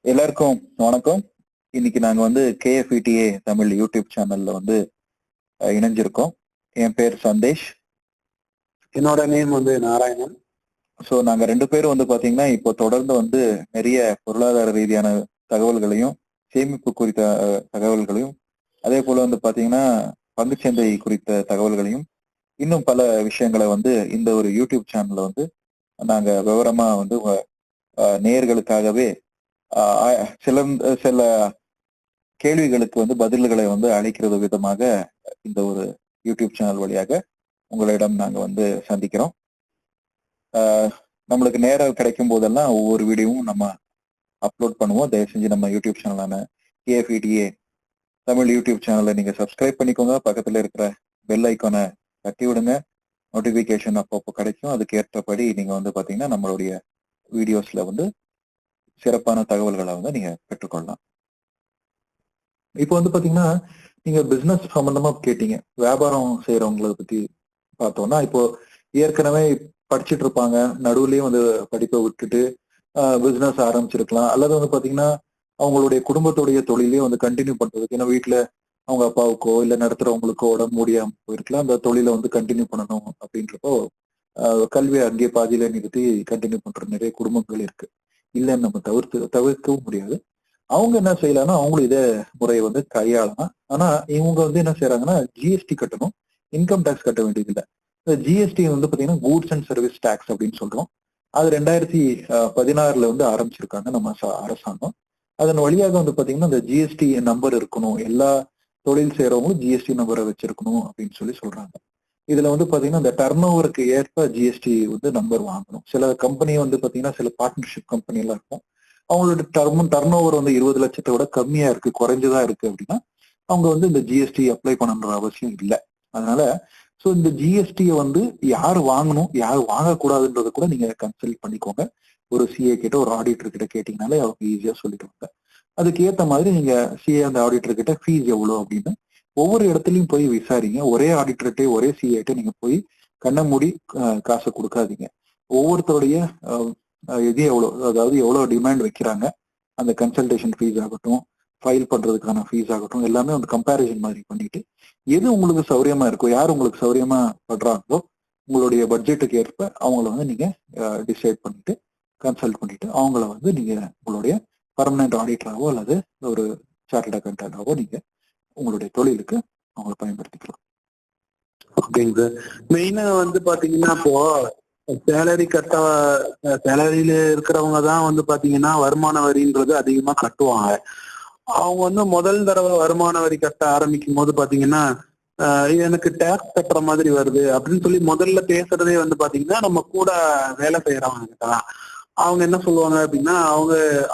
எல்லாருக்கும் வணக்கம். இன்னைக்கு நாங்க வந்து KFETA தமிழ் யூடியூப் சேனல்ல வந்து இணைஞ்சிருக்கோம். என் பேர் சந்தேஷ். என்னோட நேம் வந்து நாராயணன். ஸோ நாங்க 2 பேரும் வந்து பாத்தீங்கன்னா இப்போ தொடர்ந்து வந்து நிறைய பொருளாதார ரீதியான தகவல்களையும் சேமிப்பு குறித்த தகவல்களையும் அதே போல வந்து பாத்தீங்கன்னா பங்குச்சந்தை குறித்த தகவல்களையும் இன்னும் பல விஷயங்களை வந்து இந்த ஒரு யூடியூப் சேனல்ல வந்து நாங்க விவரமா வந்து நேயர்களுக்காகவே சில கேள்விகளுக்கு வந்து பதில்களை வந்து அளிக்கிறது விதமாக இந்த ஒரு யூடியூப் சேனல் வழியாக உங்களிடம் நாங்க வந்து சந்திக்கிறோம். நம்மளுக்கு நேரம் கிடைக்கும் போதெல்லாம் ஒவ்வொரு வீடியோவும் நம்ம அப்லோட் பண்ணுவோம். தயவு செஞ்சு நம்ம யூடியூப் சேனலான KFETA தமிழ் யூடியூப் சேனலை நீங்க சப்ஸ்கிரைப் பண்ணிக்கோங்க. பக்கத்துல இருக்கிற பெல் ஐக்கானை தட்டி விடுங்க. நோட்டிபிகேஷன் அப்பப்போ கிடைக்கும். அதுக்கு ஏற்றபடி நீங்க வந்து பாத்தீங்கன்னா நம்மளுடைய வீடியோஸ்ல வந்து சிறப்பான தகவல்களை வந்து நீங்க பெற்றுக்கொள்ளலாம். இப்போ வந்து பாத்தீங்கன்னா நீங்க பிசினஸ் சம்பந்தமா கேட்டீங்க, வியாபாரம் செய்யறவங்களை பத்தி பார்த்தோம்னா, இப்போ ஏற்கனவே படிச்சுட்டு இருப்பாங்க, நடுவுலயும் வந்து படிப்பை விட்டுட்டு பிசினஸ் ஆரம்பிச்சிருக்கலாம், அல்லது வந்து பாத்தீங்கன்னா அவங்களுடைய குடும்பத்துடைய தொழிலையும் வந்து கண்டினியூ பண்றதுக்கு, ஏன்னா வீட்டுல அவங்க அப்பாவுக்கோ இல்ல நடத்துறவங்களுக்கோ உடம்பு முடியாம போயிருக்கலாம், அந்த தொழிலை வந்து கண்டினியூ பண்ணணும் அப்படின்றப்போ கல்வியை அங்கேயே பாதியில நிறுத்தி கண்டினியூ பண்ற நிறைய குடும்பங்கள் இருக்கு. இல்லைன்னு நம்ம தவிர்க்கவும் முடியாது. அவங்க என்ன செய்யலாம்னா அவங்களும் இதே முறையை வந்து கையாளலாம். ஆனா இவங்க வந்து என்ன செய்யறாங்கன்னா ஜிஎஸ்டி கட்டணும், இன்கம் டேக்ஸ் கட்ட வேண்டியது இல்லை. இந்த ஜிஎஸ்டி வந்து பாத்தீங்கன்னா கூட்ஸ் அண்ட் சர்வீஸ் டேக்ஸ் அப்படின்னு சொல்றோம். அது 2016 வந்து ஆரம்பிச்சிருக்காங்க நம்ம அரசாங்கம். அதன் வழியாக வந்து பாத்தீங்கன்னா இந்த ஜிஎஸ்டி நம்பர் இருக்கணும், எல்லா தொழில் செய்யறவங்களும் ஜிஎஸ்டி நம்பரை வச்சிருக்கணும் அப்படின்னு சொல்றாங்க. இதுல வந்து பாத்தீங்கன்னா இந்த டர்ன் ஓவருக்கு ஏற்ப ஜிஎஸ்டி வந்து நம்பர் வாங்கணும். சில கம்பெனி வந்து பாத்தீங்கன்னா சில பார்ட்னர்ஷிப் கம்பெனி எல்லாம் இருக்கும், அவங்களோட டர்ன் ஓவர் வந்து 20 லட்சத்தை விட கம்மியா இருக்கு, குறைஞ்சதா இருக்கு அப்படின்னா அவங்க வந்து இந்த ஜிஎஸ்டி அப்ளை பண்ணணுன்ற அவசியம் இல்லை. அதனால ஸோ இந்த ஜிஎஸ்டியை வந்து யார் வாங்கணும் யார் வாங்கக்கூடாதுன்றதை கூட நீங்க கன்சல்ட் பண்ணிக்கோங்க. ஒரு சிஏ கிட்ட ஒரு ஆடிட்டர் கிட்ட கேட்டீங்கனாலே அவங்க ஈஸியா சொல்லிடுவாங்க. அதுக்கு ஏத்த மாதிரி நீங்க சிஏ அந்த ஆடிட்டர் கிட்ட ஃபீஸ் எவ்வளவு அப்படின்னு ஒவ்வொரு இடத்துலயும் போய் விசாரிங்க. ஒரே ஆடிட்டர்கிட்ட ஒரே சிஏட்ட நீங்க போய் கண்ண மூடி காசை கொடுக்காதீங்க. ஒவ்வொருத்தருடைய இது எவ்வளவு, அதாவது எவ்வளவு டிமாண்ட் வைக்கிறாங்க, அந்த கன்சல்டேஷன் ஃபீஸ் ஆகட்டும், ஃபைல் பண்றதுக்கான ஃபீஸ் ஆகட்டும், எல்லாமே வந்து கம்பேரிசன் மாதிரி பண்ணிட்டு எது உங்களுக்கு சௌரியமா இருக்கோ, யார் உங்களுக்கு சௌரியமா படுறாங்களோ உங்களுடைய பட்ஜெட்டுக்கு ஏற்ப அவங்கள வந்து நீங்க டிசைட் பண்ணிட்டு கன்சல்ட் பண்ணிட்டு அவங்கள வந்து நீங்க உங்களுடைய பர்மனன்ட் ஆடிட்டராகவோ அல்லது ஒரு சார்ட்டர்ட் அக்கௌண்டன்டாகவோ நீங்க உங்களுடைய தொழிலுக்கு அவங்களை பயன்படுத்திக்கலாம். ஓகேங்க சார். மெயினா வந்து பாத்தீங்கன்னா இப்போ சேலரியில இருக்கிறவங்க தான் வந்து பாத்தீங்கன்னா வருமான வரின்றது அதிகமா கட்டுவாங்க. அவங்க வந்து முதல் தடவை வருமான வரி கட்ட ஆரம்பிக்கும் போது பாத்தீங்கன்னா எனக்கு டேக்ஸ் கட்டுற மாதிரி வருது அப்படின்னு சொல்லி முதல்ல பேசுறதே வந்து பாத்தீங்கன்னா நம்ம கூட வேலை செய்யறவங்க கிட்டதான். அவங்க என்ன சொல்லுவாங்க அப்படின்னா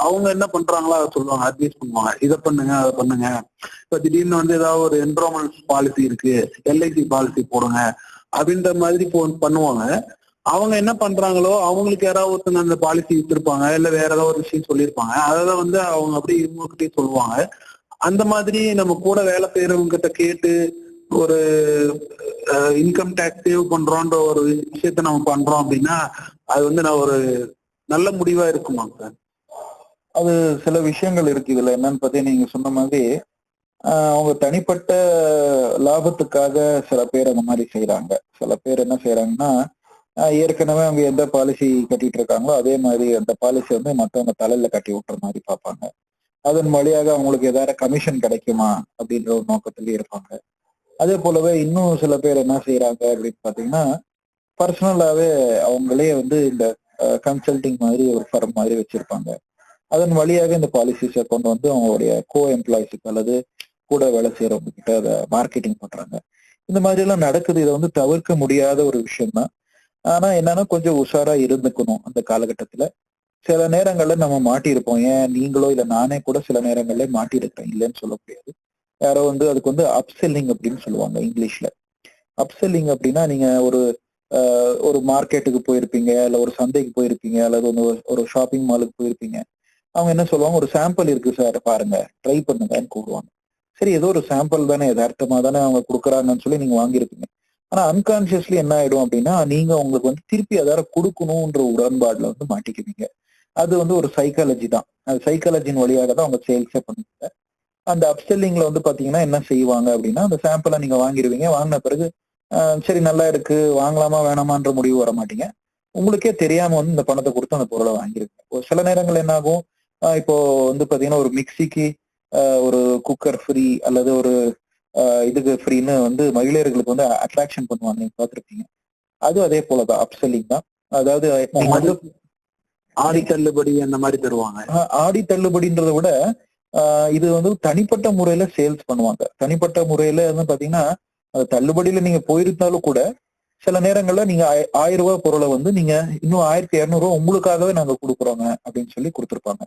அவங்க என்ன பண்றாங்களோ அதை சொல்லுவாங்க, அட்வைஸ் பண்ணுவாங்க, இதை பண்ணுங்க அதை பண்ணுங்க. இப்ப திடீர்னு வந்து ஏதாவது ஒரு என்ரோல்மெண்ட் பாலிசி இருக்கு, எல்ஐசி பாலிசி போடுங்க அப்படின்ற மாதிரி பண்ணுவாங்க. அவங்க என்ன பண்றாங்களோ அவங்களுக்கு யாராவது ஒருத்தங்க அந்த பாலிசி வச்சிருப்பாங்க, இல்ல வேற ஏதாவது ஒரு விஷயம் சொல்லியிருப்பாங்க, அதான் வந்து அவங்க அப்படியே இவங்ககிட்டயே சொல்லுவாங்க. அந்த மாதிரி நம்ம கூட வேலை செய்யறவங்க கிட்ட கேட்டு ஒரு இன்கம் டேக்ஸ் சேவ் பண்றோன்ற ஒரு விஷயத்த நம்ம பண்றோம் அப்படின்னா அது வந்து நான் ஒரு நல்ல முடிவா இருக்குமாங்க சார்? அது சில விஷயங்கள் இருக்கு இதுல. என்னன்னு பார்த்தீங்கன்னா நீங்க சொன்ன மாதிரி அவங்க தனிப்பட்ட லாபத்துக்காக சில பேர் அந்த மாதிரி செய்யறாங்க. சில பேர் என்ன செய்யறாங்கன்னா ஏற்கனவே அவங்க எந்த பாலிசி கட்டிட்டு இருக்காங்களோ அதே மாதிரி அந்த பாலிசி வந்து மற்றவங்க தலையில கட்டி விட்டுற மாதிரி பார்ப்பாங்க. அதன் வழியாக அவங்களுக்கு ஏதாவது கமிஷன் கிடைக்குமா அப்படின்ற ஒரு நோக்கத்திலேயே இருப்பாங்க. அதே போலவே இன்னும் சில பேர் என்ன செய்யறாங்க அப்படின்னு பாத்தீங்கன்னா பர்சனலாவே அவங்களே வந்து இந்த கன்சல்டிங் மாதிரி ஒரு ஃபர்ம் மாதிரி வச்சிருப்பாங்க. அதன் வழியாக இந்த பாலிசிஸை கொண்டு வந்து அவங்களுடைய கோ எம்ப்ளாயிஸுக்கு அல்லது கூட வேலை செய்யறவங்க கிட்ட அதை மார்க்கெட்டிங் பண்றாங்க. இந்த மாதிரி எல்லாம் நடக்குது. இதை வந்து தவிர்க்க முடியாத ஒரு விஷயம் தான். ஆனா என்னன்னா கொஞ்சம் உஷாரா இருந்துக்கணும். அந்த காலகட்டத்துல சில நேரங்கள்ல நம்ம மாட்டியிருப்போம். ஏன் நீங்களோ இல்ல நானே கூட சில நேரங்கள்ல மாட்டியிருக்கிறேன், இல்லைன்னு சொல்ல முடியாது. யாரோ வந்து அதுக்கு வந்து அப்செல்லிங் அப்படின்னு சொல்லுவாங்க இங்கிலீஷ்ல. அப்செல்லிங் அப்படின்னா நீங்க ஒரு மார்க்கெட்டுக்கு போயிருப்பீங்க, இல்ல ஒரு சந்தைக்கு போயிருப்பீங்க, அல்லது ஒரு ஷாப்பிங் மாலுக்கு போயிருப்பீங்க. அவங்க என்ன சொல்லுவாங்க, ஒரு சாம்பிள் இருக்கு சார் பாருங்க, ட்ரை பண்ணுங்கன்னு கூடுவாங்க. சரி, ஏதோ ஒரு சாம்பிள் தானே, யதார்த்தமா தானே அவங்க கொடுக்குறாங்கன்னு சொல்லி நீங்க வாங்கியிருப்பீங்க. ஆனா அன்கான்சியஸ்லி என்ன ஆயிடும் அப்படின்னா நீங்க உங்களுக்கு வந்து திருப்பி அதார கொடுக்கணும்ன்ற உடன்பாடுல வந்து மாட்டிக்குவீங்க. அது வந்து ஒரு சைக்காலஜி தான். அது சைக்காலஜின் வழியாக தான் அவங்க சேல்ஸே பண்ணுவாங்க. அந்த அப்செல்லிங்ல வந்து பாத்தீங்கன்னா என்ன செய்வாங்க அப்படின்னா, அந்த சாம்பிளை நீங்க வாங்கிடுவீங்க. வாங்கின பிறகு சரி நல்லா இருக்கு, வாங்கலாமா வேணாமான்ற முடிவு வர மாட்டீங்க. உங்களுக்கே தெரியாம வந்து இந்த பணத்தை கொடுத்து அந்த பொருளை வாங்கிருவீங்க. ஒரு சில நேரங்கள் என்ன ஆகும், இப்போ வந்து பாத்தீங்கன்னா ஒரு மிக்சிக்கு ஒரு குக்கர் ஃப்ரீ அல்லது ஒரு இதுக்கு ஃப்ரீன்னு வந்து மகிழர்களுக்கு வந்து அட்ராக்ஷன் பண்ணுவாங்க, நீங்க பார்த்திருப்பீங்க. அது அதே போலதான் அப்செல்லிங் தான். அதாவது நீங்க வந்து ஆடி தள்ளுபடி அந்த மாதிரி தருவாங்க. ஆடி தள்ளுபடின்றதை விட இது வந்து தனிப்பட்ட முறையில சேல்ஸ் பண்ணுவாங்க. தனிப்பட்ட முறையில வந்து பாத்தீங்கன்னா தள்ளுபடியில நீங்க போயிருந்தாலும் கூட சில நேரங்கள்ல நீங்க 1000 ரூபாய் பொருளை வந்து நீங்க இன்னும் 1200 ரூபாய் உங்களுக்காகவே நாங்க கொடுக்குறோங்க அப்படின்னு சொல்லி கொடுத்துருப்பாங்க.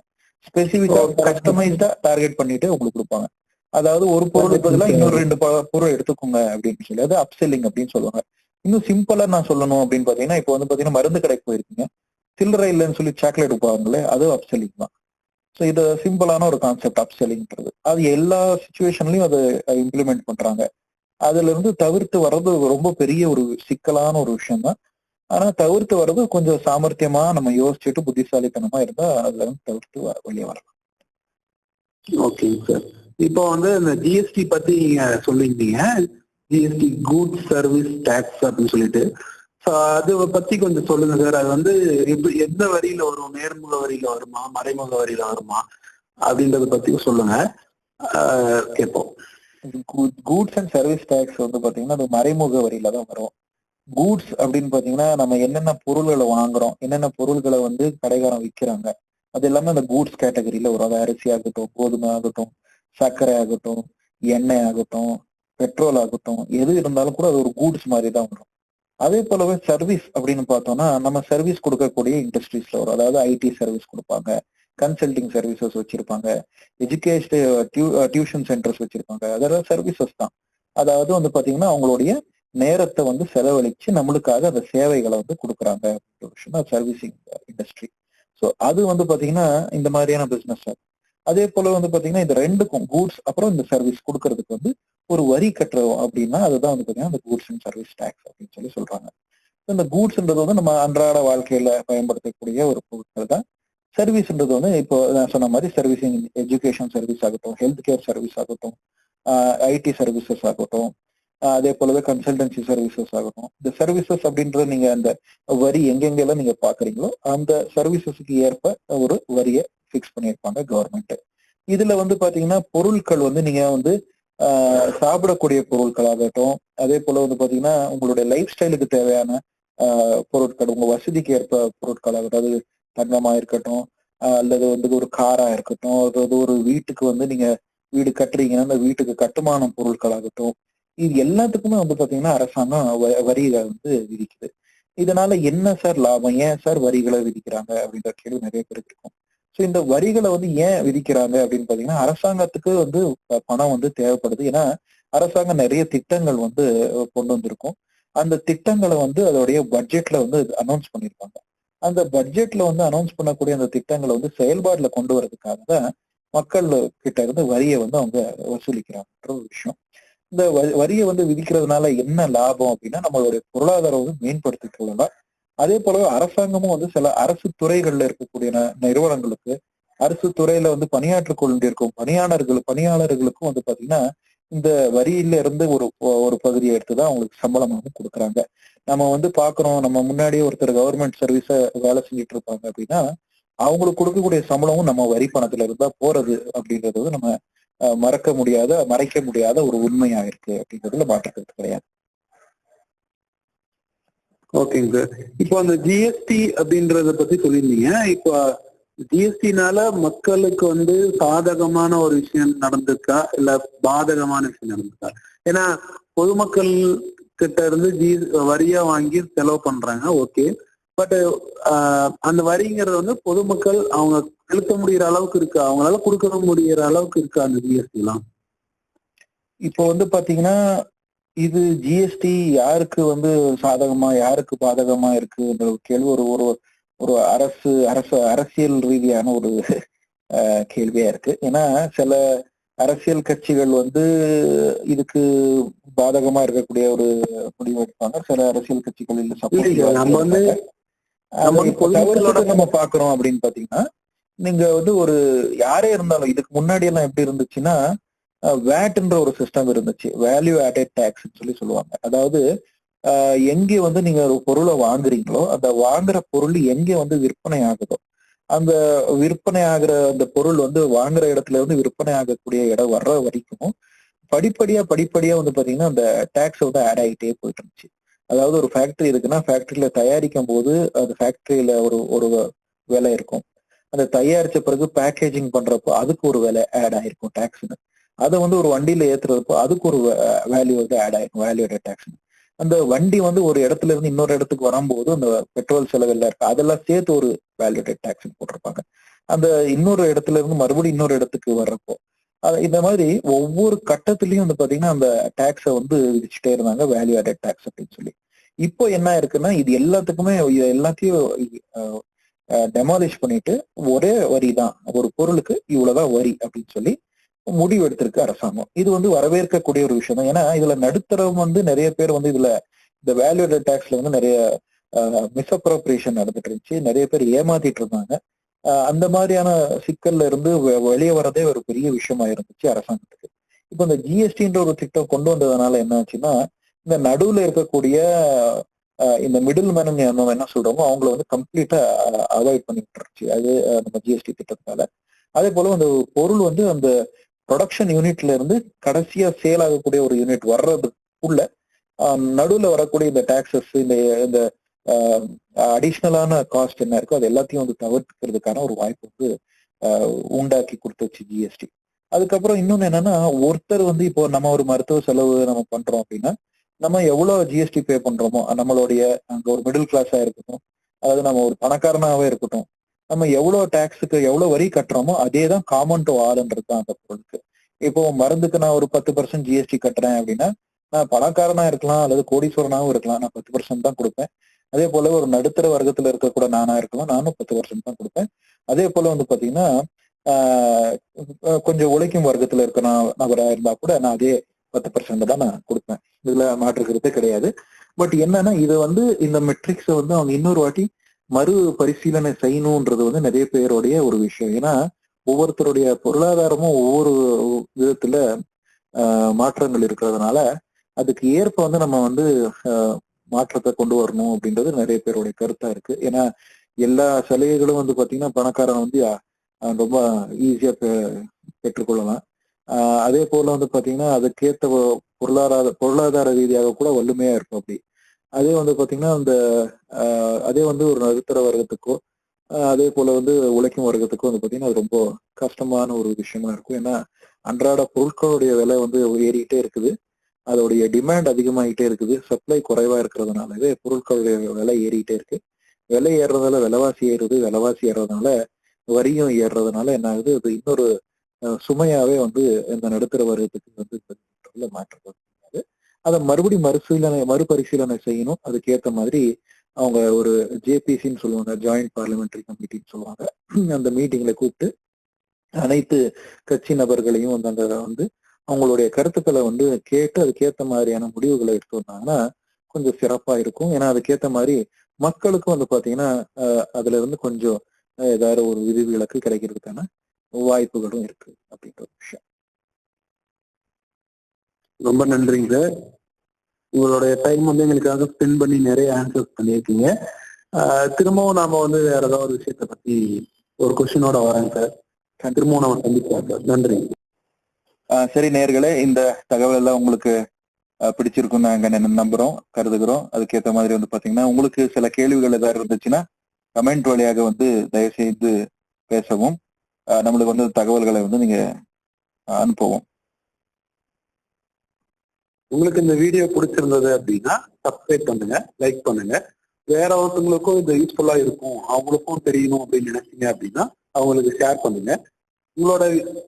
ஸ்பெசிபிக்கா கஸ்டமைஸ்டா டார்கெட் பண்ணிட்டு உங்களுக்கு கொடுப்பாங்க. அதாவது ஒரு பொருளுக்கு பதிலாக இன்னொரு 2 பொருள் எடுத்துக்கோங்க அப்படின்னு சொல்லி, அது அப்செல்லிங் அப்படின்னு சொல்லுவாங்க. இன்னும் சிம்பிளா நான் சொல்லணும் அப்படின்னு பாத்தீங்கன்னா, இப்போ வந்து பாத்தீங்கன்னா மருந்து கடைக்கு போயிருக்கீங்க, சில்லறை இல்லைன்னு சொல்லி சாக்லேட் விற்பாங்களே, அது அப்செல்லிங் தான். ஸோ இது சிம்பிளான ஒரு கான்செப்ட் அப்செல்லிங்ன்றது. அது எல்லா சுச்சுவேஷன்லயும் அதை இம்ப்ளிமெண்ட் பண்றாங்க. அதுல இருந்து தவிர்த்து வர்றது ரொம்ப பெரிய ஒரு சிக்கலான ஒரு விஷயம் தான். ஆனா தவிர்த்து வர்றது கொஞ்சம் சாமர்த்தியமா நம்ம யோசிச்சுட்டு புத்திசாலித்தனமா இருந்தா அதுல இருந்து தவிர்த்து வெளியே வரலாம். ஓகேங்க சார். இப்போ வந்து இந்த ஜிஎஸ்டி பத்தி நீங்க சொல்லியிருந்தீங்க, ஜிஎஸ்டி கூட்ஸ் சர்வீஸ் டாக்ஸ் அப்படின்னு சொல்லிட்டு. அது பத்தி கொஞ்சம் சொல்லுங்க சார். அது வந்து எந்த வரியில வரும்? நேர்முக வரியில வருமா, மறைமுக வரியில வருமா அப்படின்றத பத்தி சொல்லுங்க, கேட்போம். கூட்ஸ் அண்ட் சர்வீஸ் டாக்ஸ் வந்து பாத்தீங்கன்னா அது மறைமுக வரியில தான் வரும். கூட்ஸ் அப்படின்னு பாத்தீங்கன்னா நம்ம என்னென்ன பொருள்களை வாங்குறோம், என்னென்ன பொருள்களை வந்து கடைக்காரன் விற்கிறாங்க, அது எல்லாமே அந்த கூட்ஸ் கேட்டகரியில வரும். அது அரிசி ஆகட்டும், கோதுமை ஆகட்டும், சர்க்கரை ஆகட்டும், எண்ணெய் ஆகட்டும், பெட்ரோல் ஆகட்டும், எது இருந்தாலும் கூட அது ஒரு கூட்ஸ் மாதிரி தான் வரும். அதே போலவே சர்வீஸ் அப்படின்னு பார்த்தோம்னா நம்ம சர்வீஸ் கொடுக்கக்கூடிய இண்டஸ்ட்ரீஸ்ல வரும். அதாவது ஐடி சர்வீஸ் கொடுப்பாங்க, கன்சல்டிங் சர்வீசஸ் வச்சிருப்பாங்க, டியூஷன் சென்டர்ஸ் வச்சிருப்பாங்க. அதெல்லாம் சர்வீசஸ் தான். அதாவது வந்து பாத்தீங்கன்னா அவங்களுடைய நேரத்தை வந்து செலவழிச்சு நம்மளுக்காக அந்த சேவைகளை வந்து கொடுக்குறாங்க விஷயம் சர்வீசிங் இண்டஸ்ட்ரி. ஸோ அது வந்து பாத்தீங்கன்னா இந்த மாதிரியான பிசினஸ். அதே போல வந்து பாத்தீங்கன்னா இந்த ரெண்டுக்கும் கூட்ஸ் அப்புறம் இந்த சர்வீஸ் கொடுக்கறதுக்கு வந்து ஒரு வரி கட்டுறோம் அப்படின்னா அதுதான் வந்து பாத்தீங்கன்னா இந்த கூட்ஸ் அண்ட் சர்வீஸ் டாக்ஸ் அப்படின்னு சொல்லி சொல்றாங்க. இந்த கூட்ஸ்ன்றது வந்து நம்ம அன்றாட வாழ்க்கையில பயன்படுத்தக்கூடிய ஒரு பொருட்கள் தான். சர்வீஸ்ன்றது வந்து இப்போ நான் சொன்ன மாதிரி சர்வீசிங், எஜுகேஷன் சர்வீஸ் ஆகட்டும், ஹெல்த் கேர் சர்வீஸ் ஆகட்டும், ஐடி சர்வீசஸ் ஆகட்டும், அதே போலவே கன்சல்டன்சி சர்வீசஸ் ஆகட்டும். இந்த சர்வீசஸ் அப்படின்றது நீங்க அந்த வரி எங்கெங்கெல்லாம் நீங்க பாக்குறீங்களோ அந்த சர்வீசஸுக்கு ஏற்ப ஒரு வரியை பிக்ஸ் பண்ணியிருப்பாங்க கவர்மெண்ட். இதுல வந்து பாத்தீங்கன்னா பொருட்கள் வந்து நீங்க வந்து சாப்பிடக்கூடிய பொருட்களாகட்டும், அதே போல வந்து பாத்தீங்கன்னா உங்களுடைய லைஃப் ஸ்டைலுக்கு தேவையான பொருட்கள், உங்க வசதிக்கு ஏற்ப பொருட்களாகட்டும், அது தங்கமா இருக்கட்டும், அல்லது வந்து ஒரு காரா இருக்கட்டும், அதாவது ஒரு வீட்டுக்கு வந்து நீங்க வீடு கட்டுறீங்கன்னா அந்த வீட்டுக்கு கட்டுமான பொருட்களாகட்டும், இது எல்லாத்துக்குமே வந்து பாத்தீங்கன்னா அரசாங்கம் வரிகளை வந்து விதிக்குது. இதனால என்ன சார் லாபம், ஏன் சார் வரிகளை விதிக்கிறாங்க அப்படின்ற கேள்வி நிறைய பேருக்கு இருக்கும். ஸோ இந்த வரிகளை வந்து ஏன் விதிக்கிறாங்க அப்படின்னு பாத்தீங்கன்னா அரசாங்கத்துக்கு வந்து பணம் வந்து தேவைப்படுது. ஏன்னா அரசாங்கம் நிறைய திட்டங்கள் வந்து கொண்டு வந்திருக்கும். அந்த திட்டங்களை வந்து அதோடைய பட்ஜெட்ல வந்து அனௌன்ஸ் பண்ணியிருப்பாங்க. அந்த பட்ஜெட்ல வந்து அனௌன்ஸ் பண்ணக்கூடிய அந்த திட்டங்களை வந்து செயல்பாடுல கொண்டு வரதுக்காக தான் மக்கள் கிட்ட இருந்து வரியை வந்து அவங்க வசூலிக்கிறாங்கன்ற ஒரு விஷயம். இந்த வரியை வந்து விதிக்கிறதுனால என்ன லாபம் அப்படின்னா நம்மளுடைய பொருளாதாரம் வந்து மேம்படுத்திக் கொள்ளலாம். அதே போலவே அரசாங்கமும் வந்து சில அரசு துறைகள்ல இருக்கக்கூடிய நிறுவனங்களுக்கு, அரசு துறையில வந்து பணியாற்றிக் கொண்டிருக்கும் பணியாளர்களுக்கும் வந்து பாத்தீங்கன்னா இந்த வரியில இருந்து ஒரு பகுதியை எடுத்துதான் அவங்களுக்கு சம்பளமாக கொடுக்குறாங்க. நம்ம வந்து பாக்குறோம், நம்ம முன்னாடியே ஒருத்தர் கவர்மெண்ட் சர்வீஸ வேலை செஞ்சுட்டு இருப்பாங்க அப்படின்னா அவங்களுக்கு கொடுக்கக்கூடிய சம்பளமும் நம்ம வரி பணத்துல இருந்தா போறது அப்படின்றது நம்ம மறைக்க முடியாத ஒரு உண்மையா இருக்கு அப்படின்றதுல மாற்றக்கிறது கிடையாது. ஓகேங்க சார். இப்போ அந்த ஜிஎஸ்டி அப்படின்றத பத்தி சொல்லியிருந்தீங்க. இப்போ ஜிஎஸ்டினால மக்களுக்கு வந்து சாதகமான ஒரு விஷயம் நடந்திருக்கா இல்ல பாதகமான விஷயம் நடந்திருக்கா? ஏன்னா பொதுமக்கள் கிட்ட இருந்து வரியா வாங்கி செலவு பண்றாங்க, ஓகே. பட் அந்த வரிங்கிறது வந்து பொதுமக்கள் அவங்க செலுத்த முடியற அளவுக்கு இருக்கா, அவங்களால கொடுக்க முடியற அளவுக்கு இருக்கா அந்த ஜிஎஸ்டி எல்லாம்? இப்போ வந்து பாத்தீங்கன்னா இது ஜிஎஸ்டி யாருக்கு வந்து சாதகமா யாருக்கு பாதகமா இருக்குன்ற கேள்வி ஒரு ஒரு அரசியல் ரீதியான ஒரு கேள்வியா இருக்கு. ஏன்னா சில அரசியல் கட்சிகள் வந்து இதுக்கு பாதகமா இருக்கக்கூடிய ஒரு முடிவு எடுப்பாங்க, சில அரசியல் கட்சிகள் இல்ல நம்ம வந்து தவிர்த்து நம்ம பாக்குறோம் அப்படின்னு பாத்தீங்கன்னா, நீங்க வந்து ஒரு யாரே இருந்தாலும் இதுக்கு முன்னாடி எல்லாம் எப்படி இருந்துச்சுன்னா, வேட்ன்ற ஒரு சிஸ்டம் இருந்துச்சு. வேல்யூ ஆடட் டேக்ஸ் சொல்லி சொல்லுவாங்க. அதாவது எங்கே வந்து நீங்க ஒரு பொருளை வாங்குறீங்களோ, அந்த வாங்குற பொருள் எங்கே வந்து விற்பனை ஆகுதோ, அந்த விற்பனை ஆகுற அந்த பொருள் வந்து வாங்குற இடத்துல இருந்து விற்பனை ஆகக்கூடிய இடம் வர்ற வரைக்கும் படிப்படியா வந்து பாத்தீங்கன்னா அந்த டேக்ஸ் வந்து ஆட் ஆகிட்டே போயிட்டு இருந்துச்சு. அதாவது ஒரு ஃபேக்டரி இருக்குன்னா ஃபேக்டரியில தயாரிக்கும் போது அந்த ஃபேக்டரியில ஒரு ஒரு விலை இருக்கும். அந்த தயாரிச்ச பிறகு பேக்கேஜிங் பண்றப்போ அதுக்கு ஒரு விலை ஆட் ஆயிருக்கும் டேக்ஸ்னு. அதை வந்து ஒரு வண்டியில ஏத்துறப்போ அதுக்கு ஒரு வேல்யூ வந்து ஆட் ஆயிருக்கும், வேல்யூட டேக்ஸ். அந்த வண்டி வந்து ஒரு இடத்துல இருந்து இன்னொரு இடத்துக்கு வரும்போது அந்த பெட்ரோல் செலவு எல்லாம் இருக்கு, அதெல்லாம் சேர்த்து ஒரு வேல்யூடட் டேக்ஸ் போட்டிருப்பாங்க. அந்த இன்னொரு இடத்துல இருந்து மறுபடியும் இன்னொரு இடத்துக்கு வர்றப்போ இந்த மாதிரி ஒவ்வொரு கட்டத்திலயும் வந்து பாத்தீங்கன்னா அந்த டாக்ஸை வந்து விதிச்சுட்டே இருந்தாங்க, வேல்யூ ஆடட் டாக்ஸ் அப்படின்னு சொல்லி. இப்போ என்ன இருக்குன்னா இது எல்லாத்துக்குமே எல்லாத்தையும் டெமாலிஷ் பண்ணிட்டு ஒரே வரி தான், ஒரு பொருளுக்கு இவ்வளவுதான் வரி அப்படின்னு சொல்லி முடிவு எடுத்திருக்கு அரசாங்கம். இது வந்து வரவேற்கக்கூடிய ஒரு விஷயம் தான். ஏன்னா இதுல நடுத்தரம் வந்து நிறைய பேர் வந்து இதுல இந்த வேல்யூ ஆடட் டாக்ஸ்ல வந்து நிறைய மிஸ்அப்ரோப்ரியேஷன் நடந்துட்டு இருந்துச்சு, நிறைய பேர் ஏமாத்திட்டு இருந்தாங்க. அந்த மாதிரியான சிக்கல்ல இருந்து வெளியே வரதே ஒரு பெரிய விஷயமா இருந்துச்சு அரசாங்கத்துக்கு. இப்போ இந்த ஜிஎஸ்டின்ற ஒரு திட்டம் கொண்டு வந்ததுனால என்ன ஆச்சுன்னா, இந்த நடுவுல இருக்கக்கூடிய இந்த மிடில் மேன் நம்ம என்ன சொல்றோமோ அவங்கள வந்து கம்ப்ளீட்டா அவாய்ட் பண்ணி விட்டுருச்சு அது நம்ம ஜிஎஸ்டி திட்டத்தால. அதே போல அந்த பொருள் வந்து அந்த ப்ரொடக்ஷன் யூனிட்ல இருந்து கடைசியா சேல் ஆகக்கூடிய ஒரு யூனிட் வர்றதுக்குள்ள நடுவுல வரக்கூடிய இந்த டாக்ஸஸ், இந்த அடிஷ்னலான காஸ்ட் என்ன இருக்கோ அது எல்லாத்தையும் வந்து தவிர்க்கிறதுக்கான ஒரு வாய்ப்பு வந்து உண்டாக்கி கொடுத்துச்சு ஜிஎஸ்டி. அதுக்கப்புறம் இன்னொன்னு என்னன்னா, ஒருத்தர் வந்து இப்போ நம்ம ஒரு மருத்துவ செலவு நம்ம பண்றோம் அப்படின்னா நம்ம எவ்வளவு ஜிஎஸ்டி பே பண்றோமோ, நம்மளுடைய அங்க ஒரு மிடில் கிளாஸா இருக்கட்டும், அதாவது நம்ம ஒரு பணக்காரனாவே இருக்கட்டும், நம்ம எவ்வளவு டாக்ஸுக்கு எவ்வளவு வரி கட்டுறோமோ அதே தான் காமன் டு ஆல்ன்றது தான் அந்த பொருளுக்கு. இப்போ மருந்துக்கு நான் ஒரு 10% ஜிஎஸ்டி கட்டுறேன் அப்படின்னா நான் பணக்காரனா இருக்கலாம் அல்லது கோடீஸ்வரனாவும் இருக்கலாம், நான் 10% தான் கொடுப்பேன். அதே போல ஒரு நடுத்தர வர்க்கத்துல இருக்கக்கூட நானா இருக்கலாம், நானும் 10% தான் கொடுப்பேன். அதே போல வந்து பாத்தீங்கன்னா கொஞ்சம் உழைக்கும் வர்க்கத்துல இருக்க நபரா இருந்தா கூட நான் அதே 10% தான் நான் கொடுப்பேன். இதுல மாற்றுக்கிறதே கிடையாது. பட் என்னன்னா இது வந்து இந்த மெட்ரிக்ஸை வந்து அவங்க இன்னொரு வாட்டி மறு பரிசீலனை செய்யணும்ன்றது வந்து நிறைய பேருடைய ஒரு விஷயம். ஏன்னா ஒவ்வொருத்தருடைய பொருளாதாரமும் ஒவ்வொரு விதத்துல மாற்றங்கள் இருக்கிறதுனால அதுக்கு ஏற்ப வந்து நம்ம வந்து மாற்றத்தை கொண்டு வரணும் அப்படின்றது நிறைய பேருடைய கருத்தா இருக்கு. ஏன்னா எல்லா சலுகைகளும் வந்து பாத்தீங்கன்னா பணக்காரன் வந்து ரொம்ப ஈஸியா பெற்றுக்கொள்ளலாம். அதே போல வந்து பாத்தீங்கன்னா அதுக்கேற்ற பொருளாதார ரீதியாக கூட வலிமையா இருக்கும். அப்படி அதே வந்து பாத்தீங்கன்னா அந்த அதே வந்து ஒரு நடுத்தர வர்க்கத்துக்கோ அதே போல வந்து உழைக்கும் வர்க்கத்துக்கோ வந்து பாத்தீங்கன்னா அது ரொம்ப கஷ்டமான ஒரு விஷயமா இருக்கும். ஏன்னா அன்றாட பொருட்களுடைய விலை வந்து ஏறிக்கிட்டே இருக்குது, அதோடைய டிமாண்ட் அதிகமாகிட்டே இருக்குது, சப்ளை குறைவா இருக்கிறதுனாலவே பொருட்களுடைய விலை ஏறிக்கிட்டே இருக்கு. விலை ஏறுறதால விலைவாசி ஏறுது, விலைவாசி ஏறுறதுனால வரியும் ஏறுறதுனால என்ன ஆகுது, அது இன்னொரு சுமையாவே வந்து இந்த நடுத்தர வர்க்கத்துக்கு வந்து மாற்றம். அதை மறுபடியும் மறுபரிசீலனை செய்யணும். அதுக்கேற்ற மாதிரி அவங்க ஒரு ஜேபிசின்னு சொல்லுவாங்க, ஜாயிண்ட் பார்லிமெண்டரி கமிட்டின்னு சொல்லுவாங்க, அந்த மீட்டிங்ல கூப்பிட்டு அனைத்து கட்சி நபர்களையும் அந்த வந்து அவங்களுடைய கருத்துக்களை வந்து கேட்டு அதுக்கேற்ற மாதிரியான முடிவுகளை எடுத்து வந்தாங்கன்னா கொஞ்சம் சிறப்பா இருக்கும். ஏன்னா அதுக்கேற்ற மாதிரி மக்களுக்கும் வந்து பாத்தீங்கன்னா அதுல இருந்து கொஞ்சம் ஏதாவது ஒரு விதிவிலக்கு கிடைக்கிறதுக்கான வாய்ப்புகளும் இருக்கு அப்படின்ற ஒரு விஷயம். ரொம்ப நன்றிங்க சார். உங்களுடைய டைம் வந்து எங்களுக்காக ஸ்பெண்ட் பண்ணி நிறைய ஆன்சர்ஸ் பண்ணியிருக்கீங்க. திரும்பவும் நாம வந்து வேற ஏதாவது ஒரு விஷயத்த பத்தி ஒரு கொஸ்டினோட வரேங்க சார். திரும்பவும் நம்ம சந்திக்கலாம் சார். நன்றி. சரி நேயர்களே, இந்த தகவல் எல்லாம் உங்களுக்கு பிடிச்சிருக்கும் நாங்க நம்புறோம், கருதுகிறோம். அதுக்கேற்ற மாதிரி வந்து பாத்தீங்கன்னா உங்களுக்கு சில கேள்விகள் ஏதாவது இருந்துச்சுன்னா கமெண்ட் வழியாக வந்து தயவு செய்து பேசவும், நம்மளுக்கு வந்து தகவல்களை வந்து நீங்க அனுப்பவும். உங்களுக்கு இந்த வீடியோ பிடிச்சிருந்தது அப்படின்னா சப்ஸ்கிரைப் பண்ணுங்க, லைக் பண்ணுங்க. வேற ஒருத்தவங்களுக்கும் இது யூஸ்ஃபுல்லா இருக்கும், அவங்களுக்கும் தெரியணும் அப்படின்னு நினைச்சீங்க அப்படின்னா அவங்களுக்கு ஷேர் பண்ணுங்க. உங்களோட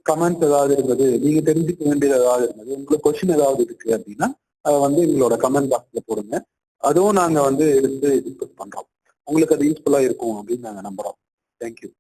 கமெண்ட் ஏதாவது இருந்தது, நீங்க தெரிஞ்சுக்க வேண்டியது ஏதாவது இருந்தது, உங்களுக்கு கொஸ்டின் ஏதாவது இருக்கு அப்படின்னா அதை வந்து எங்களோட கமெண்ட் பாக்ஸ்ல போடுங்க. அதுவும் நாங்க வந்து எடுத்து டிஸ்கஸ் பண்றோம். உங்களுக்கு அது யூஸ்ஃபுல்லா இருக்கும் அப்படின்னு நாங்க நம்புறோம். தேங்க்யூ.